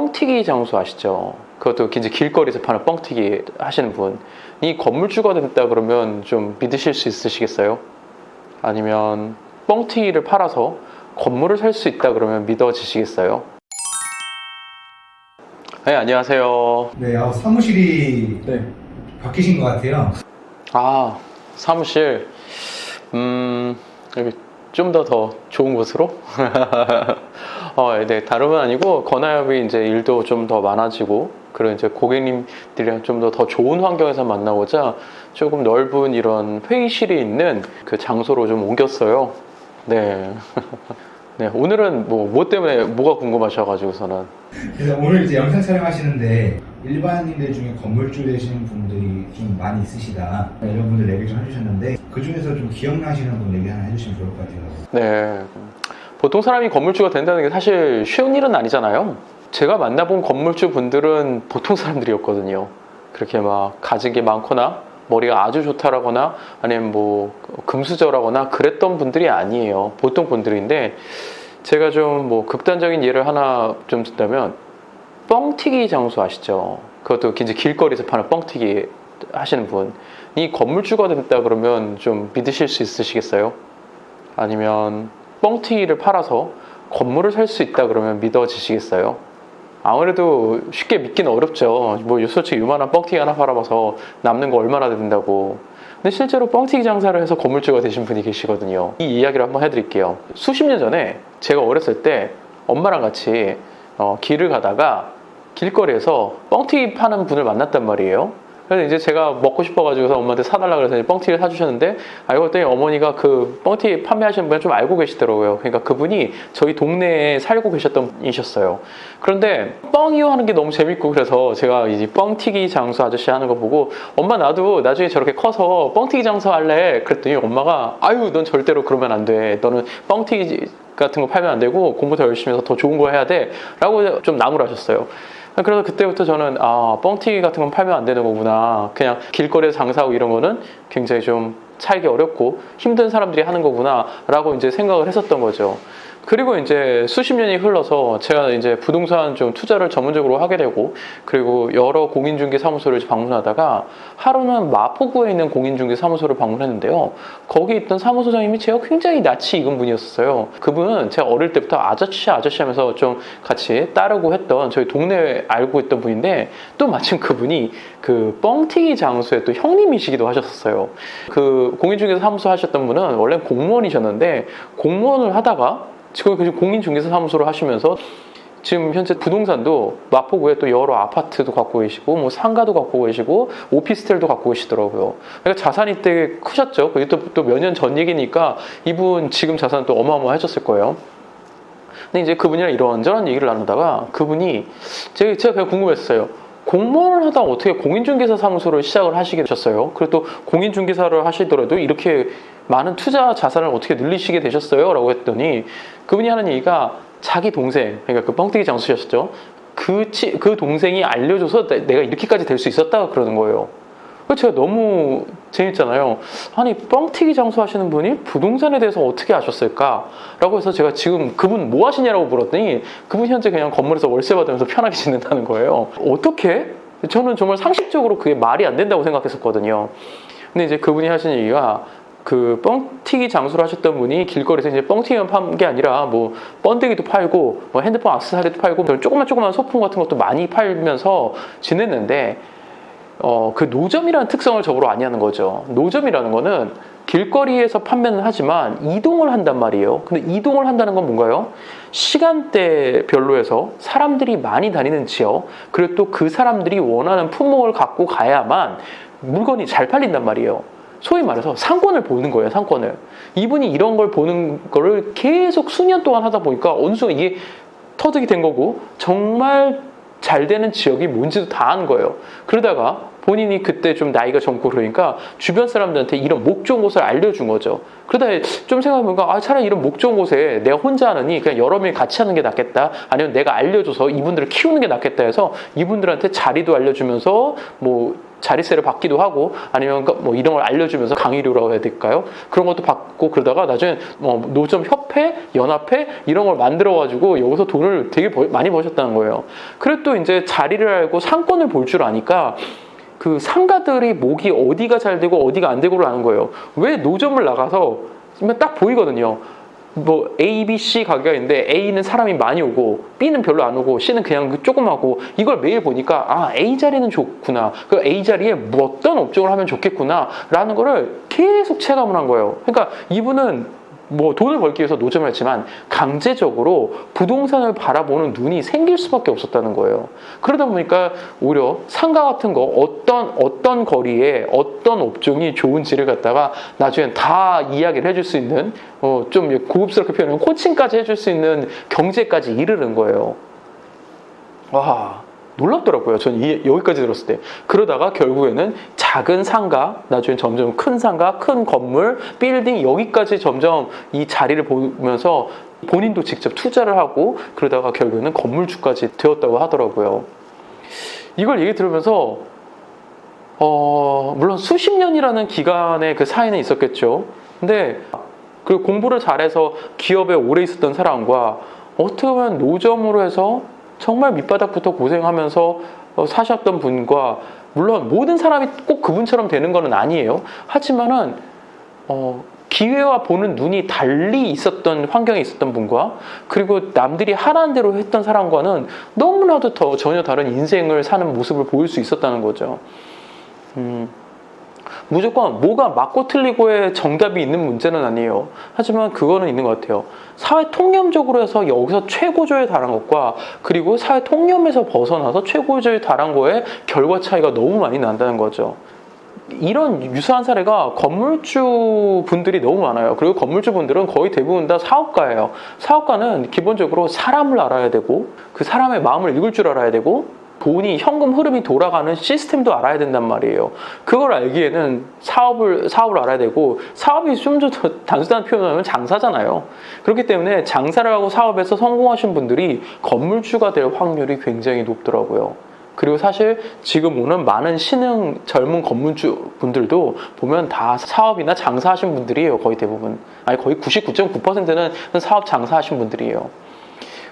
뻥튀기 장소 아시죠? 그것도 이제 길거리에서 파는 뻥튀기 하시는 분이 건물주가 됐다 그러면 좀 믿으실 수 있으시겠어요? 아니면 뻥튀기를 팔아서 건물을 살 수 있다 그러면 믿어지시겠어요? 네, 안녕하세요. 네, 사무실이 바뀌신 것 같아요. 아, 사무실. 여기 좀 더 좋은 곳으로? 네, 다른 건 아니고, 건아협이 이제 일도 좀 더 많아지고, 그리고 이제 고객님들이랑 좀 더 좋은 환경에서 만나고자 조금 넓은 이런 회의실이 있는 그 장소로 좀 옮겼어요. 네. 네, 오늘은 뭐 때문에 뭐가 궁금하셔가지고서는. 그래서 오늘 이제 영상 촬영하시는데 일반인들 중에 건물주 되시는 분들이 좀 많이 있으시다. 이런 분들 얘기 좀 해주셨는데 그 중에서 좀 기억나시는 분 얘기 하나 해주시면 좋을 것 같아요. 네. 보통 사람이 건물주가 된다는 게 사실 쉬운 일은 아니잖아요. 제가 만나본 건물주 분들은 보통 사람들이었거든요. 그렇게 막 가진 게 많거나 머리가 아주 좋다라거나 아니면 뭐 금수저라거나 그랬던 분들이 아니에요. 보통 분들인데 제가 좀 뭐 극단적인 예를 하나 좀 든다면 뻥튀기 장소 아시죠? 그것도 이제 길거리에서 파는 뻥튀기 하시는 분이 건물주가 됐다 그러면 좀 믿으실 수 있으시겠어요? 아니면 뻥튀기를 팔아서 건물을 살 수 있다 그러면 믿어지시겠어요? 아무래도 쉽게 믿기는 어렵죠. 뭐 솔직히 요만한 뻥튀기 하나 팔아봐서 남는 거 얼마나 된다고. 근데 실제로 뻥튀기 장사를 해서 건물주가 되신 분이 계시거든요. 이 이야기를 한번 해드릴게요. 수십 년 전에 제가 어렸을 때 엄마랑 같이 길을 가다가 길거리에서 뻥튀기 파는 분을 만났단 말이에요. 그래서 이제 제가 먹고 싶어가지고서 엄마한테 사달라 그래서 뻥튀기를 사주셨는데 알고 봤더니 어머니가 그 뻥튀기 판매하시는 분을 좀 알고 계시더라고요. 그러니까 그분이 저희 동네에 살고 계셨던 분이셨어요. 그런데 뻥이요 하는 게 너무 재밌고 그래서 제가 이제 뻥튀기 장수 아저씨 하는 거 보고 엄마 나도 나중에 저렇게 커서 뻥튀기 장수 할래. 그랬더니 엄마가 아유 넌 절대로 그러면 안 돼. 너는 뻥튀기 같은 거 팔면 안 되고 공부 더 열심히 해서 더 좋은 거 해야 돼. 라고 좀 나무라셨어요. 그래서 그때부터 저는 뻥튀기 같은 건 팔면 안 되는 거구나. 그냥 길거리에서 장사하고 이런 거는 굉장히 좀 살기 어렵고 힘든 사람들이 하는 거구나 라고 이제 생각을 했었던 거죠. 그리고 이제 수십 년이 흘러서 제가 이제 부동산 좀 투자를 전문적으로 하게 되고 그리고 여러 공인중개 사무소를 방문하다가 하루는 마포구에 있는 공인중개 사무소를 방문했는데요. 거기 있던 사무소장님이 제가 굉장히 낯이 익은 분이었어요. 그분은 제가 어릴 때부터 아저씨 하면서 좀 같이 따르고 했던 저희 동네에 알고 있던 분인데 또 마침 그분이 그 뻥튀기 장소의 또 형님이시기도 하셨어요. 그 공인중개사 사무소 하셨던 분은 원래 공무원이셨는데 공무원을 하다가 지금 공인중개사 사무소를 하시면서 지금 현재 부동산도 마포구에 또 여러 아파트도 갖고 계시고 뭐 상가도 갖고 계시고 오피스텔도 갖고 계시더라고요. 그러니까 자산이 되게 크셨죠. 그게 또 몇 년 전 얘기니까 이분 지금 자산은 또 어마어마해졌을 거예요. 근데 이제 그분이랑 이런저런 얘기를 나누다가 그분이 제가 그냥 궁금했어요. 공무원을 하다가 어떻게 공인중개사 사무소를 시작을 하시게 되셨어요? 그리고 또 공인중개사를 하시더라도 이렇게 많은 투자 자산을 어떻게 늘리시게 되셨어요? 라고 했더니 그분이 하는 얘기가 자기 동생, 그러니까 그 뻥튀기 장수셨죠? 그 동생이 알려줘서 내가 이렇게까지 될 수 있었다 그러는 거예요. 제가 너무 재밌잖아요. 아니 뻥튀기 장수 하시는 분이 부동산에 대해서 어떻게 아셨을까? 라고 해서 제가 지금 그분 뭐 하시냐라고 물었더니 그분 현재 그냥 건물에서 월세 받으면서 편하게 지낸다는 거예요. 어떻게? 저는 정말 상식적으로 그게 말이 안 된다고 생각했었거든요. 근데 이제 그분이 하신 얘기가 그 뻥튀기 장수를 하셨던 분이 길거리에서 이제 뻥튀기만 파는 게 아니라 뭐 번데기도 팔고 뭐 핸드폰 액세서리도 팔고 조그만 소품 같은 것도 많이 팔면서 지냈는데 그 노점이라는 특성을 저보러 아니하는 거죠. 노점이라는 거는 길거리에서 판매는 하지만 이동을 한단 말이에요. 근데 이동을 한다는 건 뭔가요? 시간대별로 해서 사람들이 많이 다니는 지역, 그리고 또 그 사람들이 원하는 품목을 갖고 가야만 물건이 잘 팔린단 말이에요. 소위 말해서 상권을 보는 거예요, 상권을. 이분이 이런 걸 보는 거를 계속 수년 동안 하다 보니까 어느 순간 이게 터득이 된 거고 정말 잘 되는 지역이 뭔지도 다 아는 거예요. 그러다가 본인이 그때 좀 나이가 젊고 그러니까 주변 사람들한테 이런 목 좋은 곳을 알려준 거죠. 그러다 좀 생각해보니까 차라리 이런 목 좋은 곳에 내가 혼자 하느니 그냥 여러 명이 같이 하는 게 낫겠다. 아니면 내가 알려줘서 이분들을 키우는 게 낫겠다 해서 이분들한테 자리도 알려주면서 뭐 자릿세를 받기도 하고 아니면 뭐 이런 걸 알려주면서 강의료라고 해야 될까요? 그런 것도 받고 그러다가 나중에 뭐 노점 협회, 연합회 이런 걸 만들어가지고 여기서 돈을 되게 많이 버셨다는 거예요. 그리고 또 이제 자리를 알고 상권을 볼 줄 아니까 그 상가들이 목이 어디가 잘 되고 어디가 안 되고를 아는 거예요. 왜 노점을 나가서 딱 보이거든요. 뭐 A, B, C 가게가 있는데 A는 사람이 많이 오고 B는 별로 안 오고 C는 그냥 조그마고 이걸 매일 보니까 아 A 자리는 좋구나. 그 A 자리에 뭐 어떤 업종을 하면 좋겠구나 라는 거를 계속 체감을 한 거예요. 그러니까 이분은 뭐 돈을 벌기 위해서 노점을 했지만 강제적으로 부동산을 바라보는 눈이 생길 수밖에 없었다는 거예요. 그러다 보니까 오히려 상가 같은 거 어떤 거리에 어떤 업종이 좋은지를 갖다가 나중엔 다 이야기를 해줄 수 있는 좀 고급스럽게 표현하면 코칭까지 해줄 수 있는 경제까지 이르는 거예요. 와 놀랍더라고요. 저는 여기까지 들었을 때. 그러다가 결국에는 작은 상가, 나중에 점점 큰 상가, 큰 건물, 빌딩 여기까지 점점 이 자리를 보면서 본인도 직접 투자를 하고 그러다가 결국에는 건물주까지 되었다고 하더라고요. 이걸 얘기 들으면서 물론 수십 년이라는 기간의 그 사이는 있었겠죠. 근데 그 공부를 잘해서 기업에 오래 있었던 사람과 어떻게 보면 노점으로 해서 정말 밑바닥부터 고생하면서 사셨던 분과 물론 모든 사람이 꼭 그분처럼 되는 건 아니에요. 하지만은 기회와 보는 눈이 달리 있었던 환경에 있었던 분과 그리고 남들이 하라는 대로 했던 사람과는 너무나도 더 전혀 다른 인생을 사는 모습을 보일 수 있었다는 거죠. 무조건 뭐가 맞고 틀리고의 정답이 있는 문제는 아니에요. 하지만 그거는 있는 것 같아요. 사회 통념적으로 해서 여기서 최고조에 달한 것과 그리고 사회 통념에서 벗어나서 최고조에 달한 거에 결과 차이가 너무 많이 난다는 거죠. 이런 유사한 사례가 건물주 분들이 너무 많아요. 그리고 건물주 분들은 거의 대부분 다 사업가예요. 사업가는 기본적으로 사람을 알아야 되고 그 사람의 마음을 읽을 줄 알아야 되고 돈이 현금 흐름이 돌아가는 시스템도 알아야 된단 말이에요. 그걸 알기에는 사업을 알아야 되고 사업이 좀 더 단순한 표현을 하면 장사잖아요. 그렇기 때문에 장사를 하고 사업에서 성공하신 분들이 건물주가 될 확률이 굉장히 높더라고요. 그리고 사실 지금 오는 많은 신흥 젊은 건물주 분들도 보면 다 사업이나 장사하신 분들이에요. 거의 대부분. 아니 거의 99.9%는 사업 장사하신 분들이에요.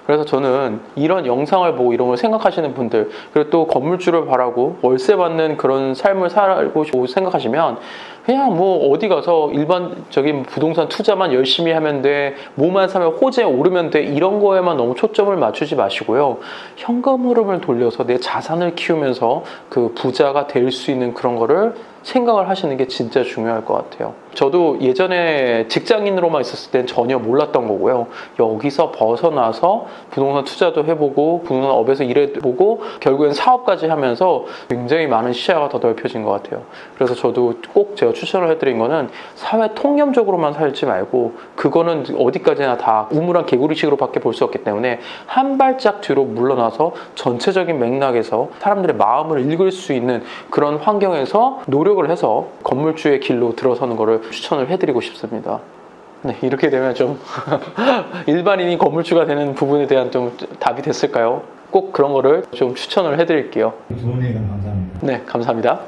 그래서 저는 이런 영상을 보고 이런 걸 생각하시는 분들 그리고 또 건물주를 바라고 월세 받는 그런 삶을 살고 싶고 생각하시면 그냥 뭐 어디 가서 일반적인 부동산 투자만 열심히 하면 돼 뭐만 사면 호재에 오르면 돼 이런 거에만 너무 초점을 맞추지 마시고요. 현금 흐름을 돌려서 내 자산을 키우면서 그 부자가 될 수 있는 그런 거를 생각을 하시는 게 진짜 중요할 것 같아요. 저도 예전에 직장인으로만 있었을 땐 전혀 몰랐던 거고요. 여기서 벗어나서 부동산 투자도 해보고 부동산 업에서 일해보고 결국엔 사업까지 하면서 굉장히 많은 시야가 더 넓혀진 것 같아요. 그래서 저도 꼭 제가 추천을 해드린 거는 사회 통념적으로만 살지 말고 그거는 어디까지나 다 우물한 개구리식으로 밖에 볼 수 없기 때문에 한 발짝 뒤로 물러나서 전체적인 맥락에서 사람들의 마음을 읽을 수 있는 그런 환경에서 노력을 해서 건물주의 길로 들어서는 거를 추천을 해드리고 싶습니다. 네, 이렇게 되면 좀 일반인이 건물주가 되는 부분에 대한 좀 답이 됐을까요? 꼭 그런 거를 좀 추천을 해드릴게요. 좋은 의견 감사합니다. 네, 감사합니다.